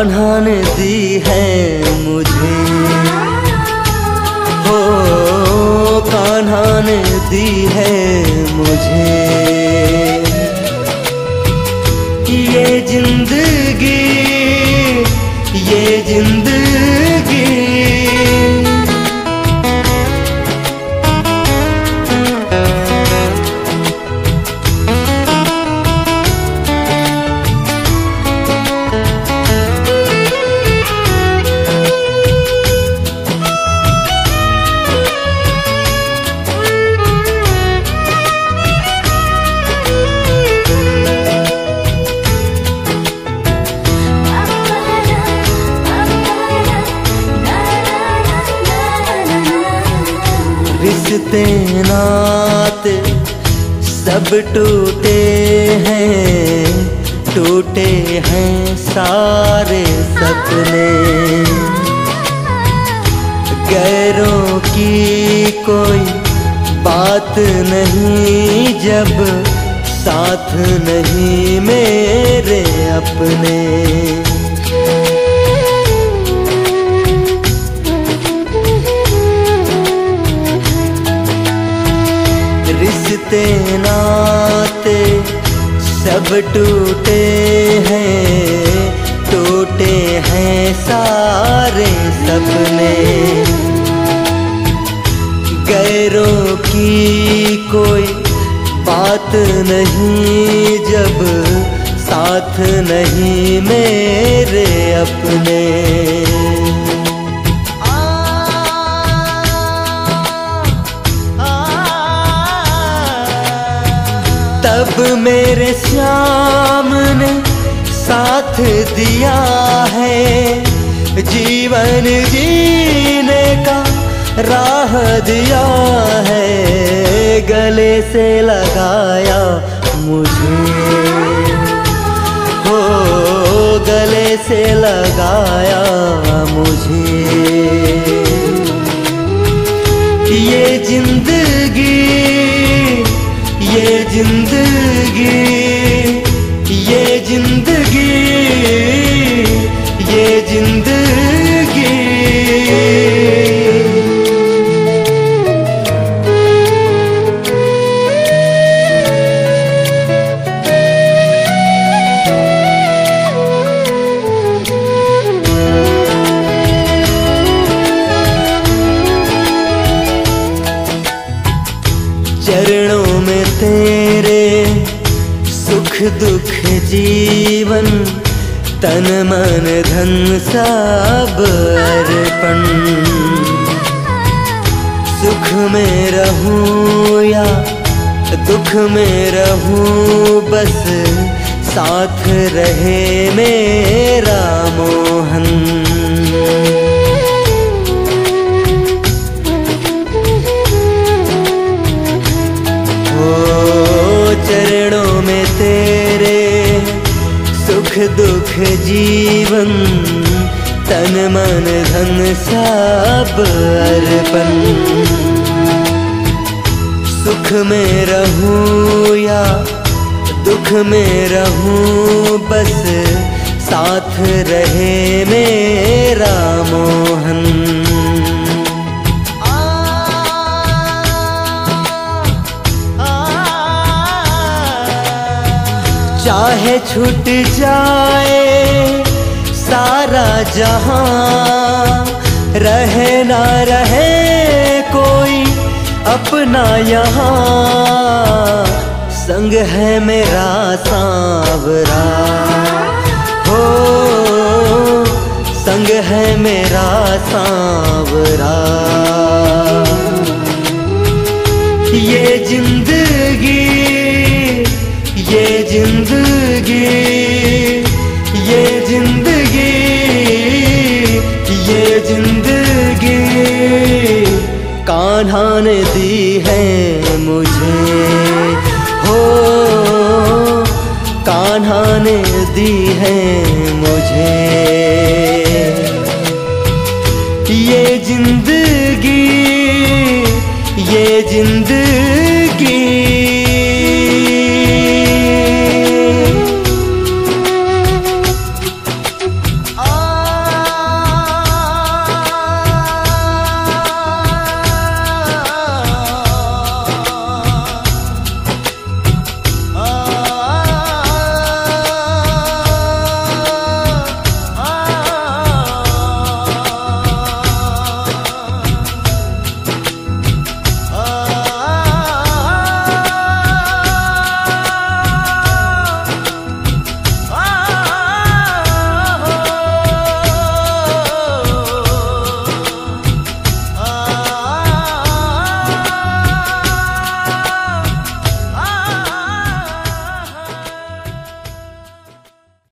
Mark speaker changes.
Speaker 1: कान्हा ने दी है मुझे, हो कान्हा ने दी है मुझे ये जिंदगी, ये जिंदगी। रिश्ते नाते सब टूटे हैं, टूटे हैं सारे सपने। गैरों की कोई बात नहीं जब साथ नहीं मेरे अपने। रिश्ते नाते सब टूटे हैं, टूटे हैं सारे सपने। गैरों की कोई बात नहीं जब साथ नहीं मेरे अपने। तब मेरे श्याम ने साथ दिया है, जीवन जीने का राह दिया है। गले से लगाया मुझे, हो गले से लगाया मुझे ये जिंदगी, ये जिंदगी, ये जिंदगी, ये जिंदगी। चरणों में तेरे सुख दुख जीवन, तन मन धन सब अर्पण। सुख में रहूं या दुख में रहूं, बस साथ रहे मेरा मोहन। चरणों में तेरे सुख दुख जीवन, तन मन धन सब अर्पण। सुख में रहूं या दुख में रहूं, बस साथ रहे मेरा मोहन। चाहे छूट जाए सारा जहां, रहे ना रहे कोई अपना यहाँ। संग है मेरा सांवरा, हो संग है मेरा सांवरा। ये जिंदगी, ये जिंदगी, ये जिंदगी, ये जिंदगी। कान्हा ने दी है मुझे, हो कान्हा ने दी है मुझे ये जिंदगी, ये जिंदगी।